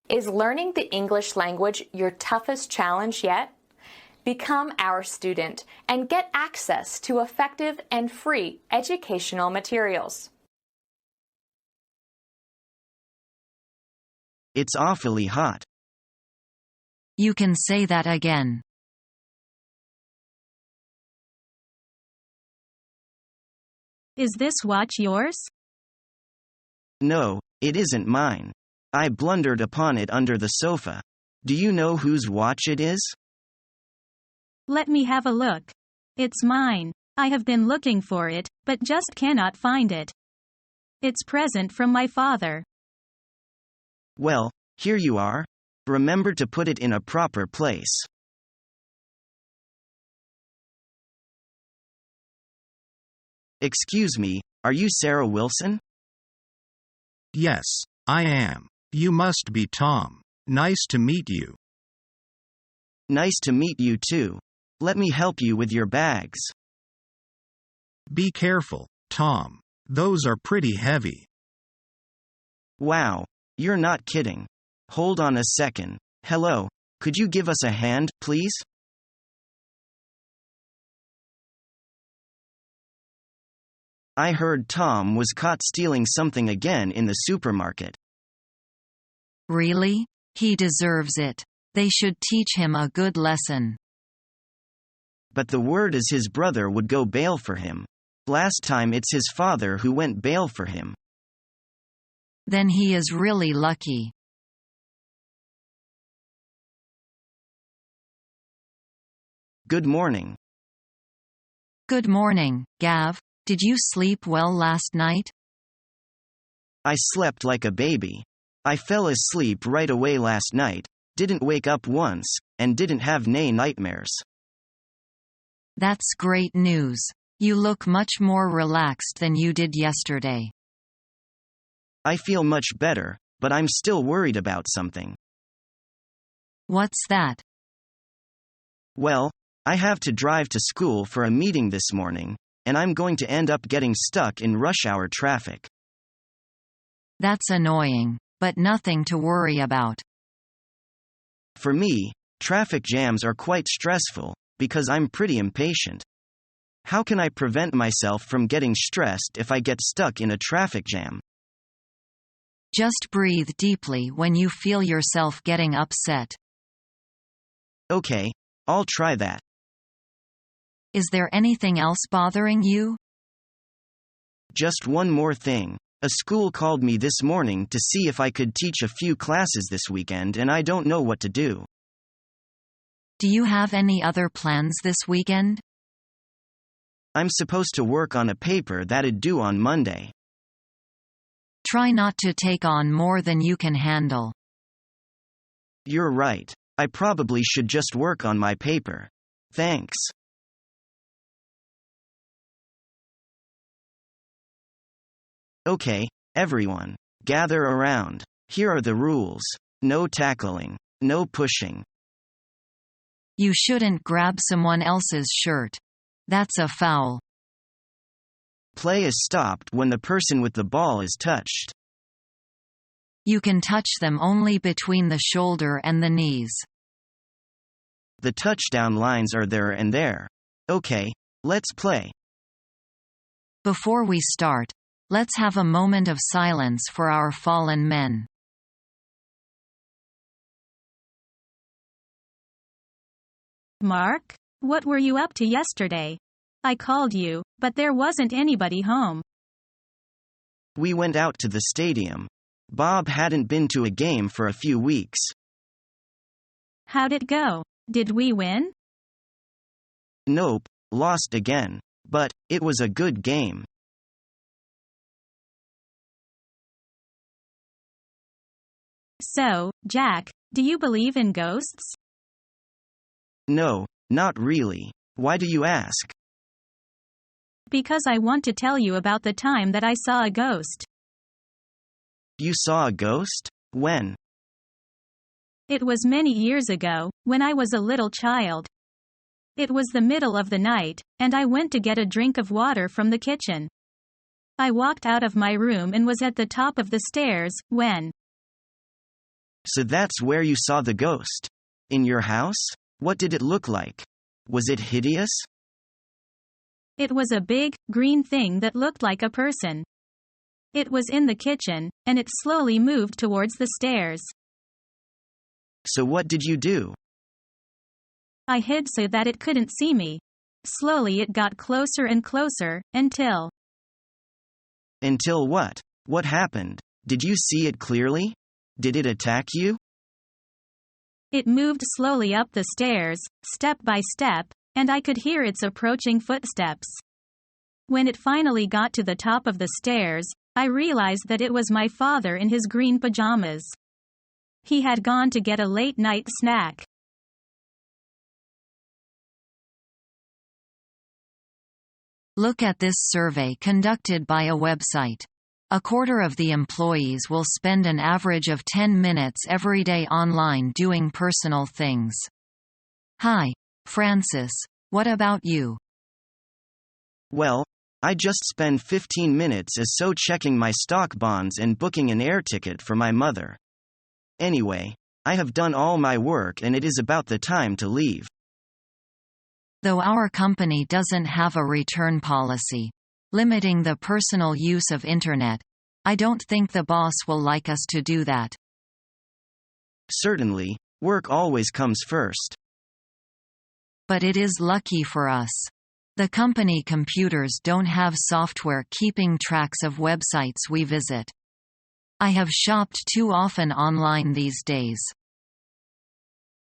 Is learning the English language your toughest challenge yet? Become our student and get access to effective and free educational materials. It's awfully hot. You can say that again. Is this watch yours? No, it isn't mine. I blundered upon it under the sofa. Do you know whose watch it is? Let me have a look. It's mine. I have been looking for it, but just cannot find it. It's present from my father. Well, here you are. Remember to put it in a proper place. Excuse me, are you Sarah Wilson? Yes, I am. You must be Tom. Nice to meet you. Nice to meet you too. Let me help you with your bags. Be careful, Tom. Those are pretty heavy. Wow, you're not kidding. Hold on a second. Hello, could you give us a hand, please? I heard Tom was caught stealing something again in the supermarket. Really? He deserves it. They should teach him a good lesson. But the word is his brother would go bail for him. Last time it's his father who went bail for him. Then he is really lucky. Good morning. Good morning, Gav. Did you sleep well last night? I slept like a baby. I fell asleep right away last night, didn't wake up once, and didn't have nightmares. That's great news. You look much more relaxed than you did yesterday. I feel much better, but I'm still worried about something. What's that? Well, I have to drive to school for a meeting this morning, and I'm going to end up getting stuck in rush hour traffic. That's annoying, but nothing to worry about. For me, traffic jams are quite stressful, because I'm pretty impatient. How can I prevent myself from getting stressed if I get stuck in a traffic jam? Just breathe deeply when you feel yourself getting upset. Okay, I'll try that. Is there anything else bothering you? Just one more thing. A school called me this morning to see if I could teach a few classes this weekend, and I don't know what to do. Do you have any other plans this weekend? I'm supposed to work on a paper that'd due on Monday. Try not to take on more than you can handle. You're right. I probably should just work on my paper. Thanks. Okay, everyone, gather around. Here are the rules. No tackling. No pushing. You shouldn't grab someone else's shirt. That's a foul. Play is stopped when the person with the ball is touched. You can touch them only between the shoulder and the knees. The touchdown lines are there and there. Okay, let's play. Before we start, let's have a moment of silence for our fallen men. Mark, what were you up to yesterday? I called you, but there wasn't anybody home. We went out to the stadium. Bob hadn't been to a game for a few weeks. How'd it go? Did we win? Nope, lost again. But it was a good game. So, Jack, do you believe in ghosts? No, not really. Why do you ask? Because I want to tell you about the time that I saw a ghost. You saw a ghost? When? It was many years ago, when I was a little child. It was the middle of the night, and I went to get a drink of water from the kitchen. I walked out of my room and was at the top of the stairs, when So that's where you saw the ghost. In your house? What did it look like? Was it hideous? It was a big, green thing that looked like a person. It was in the kitchen, and it slowly moved towards the stairs. So what did you do? I hid so that it couldn't see me. Slowly it got closer and closer, until... Until what? What happened? Did you see it clearly? Did it attack you? It moved slowly up the stairs, step by step, and I could hear its approaching footsteps. When it finally got to the top of the stairs, I realized that it was my father in his green pajamas. He had gone to get a late-night snack. Look at this survey conducted by a website. A quarter of the employees will spend an average of 10 minutes every day online doing personal things. Hi, Francis, what about you? Well, I just spend 15 minutes or so checking my stock bonds and booking an air ticket for my mother. Anyway, I have done all my work and it is about the time to leave. Though our company doesn't have a return policy limiting the personal use of internet, I don't think the boss will like us to do that. Certainly, work always comes first. But it is lucky for us. The company computers don't have software keeping tracks of websites we visit. I have shopped too often online these days.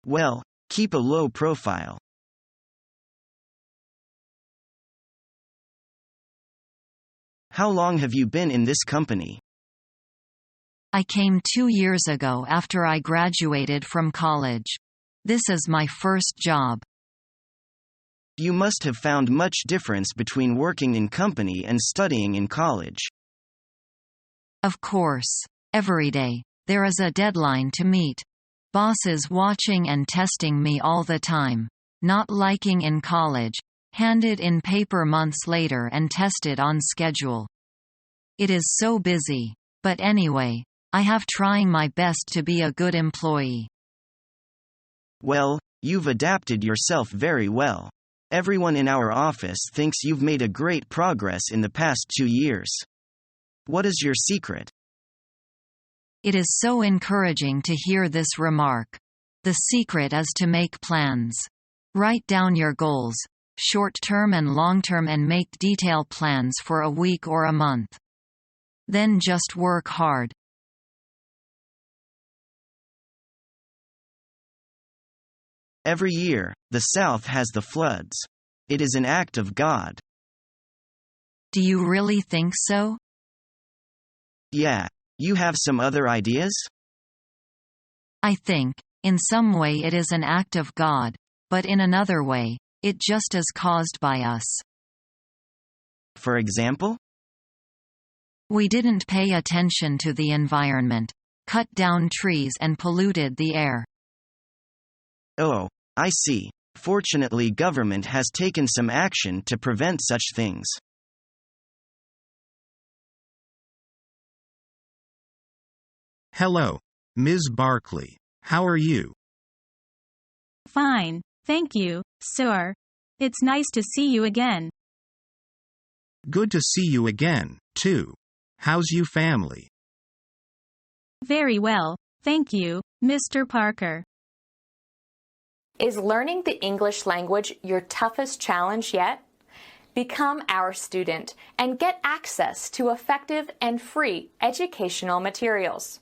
Well, keep a low profile. How long have you been in this company? I came 2 years ago after I graduated from college. This is my first job. You must have found much difference between working in company and studying in college. Of course. Every day, there is a deadline to meet. Bosses watching and testing me all the time. Not liking in college. Handed in paper months later and tested on schedule. It is so busy. But anyway, I have trying my best to be a good employee. Well, you've adapted yourself very well. Everyone in our office thinks you've made a great progress in the past 2 years. What is your secret? It is so encouraging to hear this remark. The secret is to make plans. Write down your goals, short-term and long-term, and make detailed plans for a week or a month. Then just work hard. Every year, the South has the floods. It is an act of God. Do you really think so? Yeah. You have some other ideas? I think, in some way it is an act of God, but in another way, it just is caused by us. For example? We didn't pay attention to the environment, cut down trees and polluted the air. Oh, I see. Fortunately, government has taken some action to prevent such things. Hello, Ms. Barkley. How are you? Fine, thank you, sir. It's nice to see you again. Good to see you again, too. How's you family? Very well, thank you, Mr. Parker. Is learning the English language your toughest challenge yet? Become our student and get access to effective and free educational materials.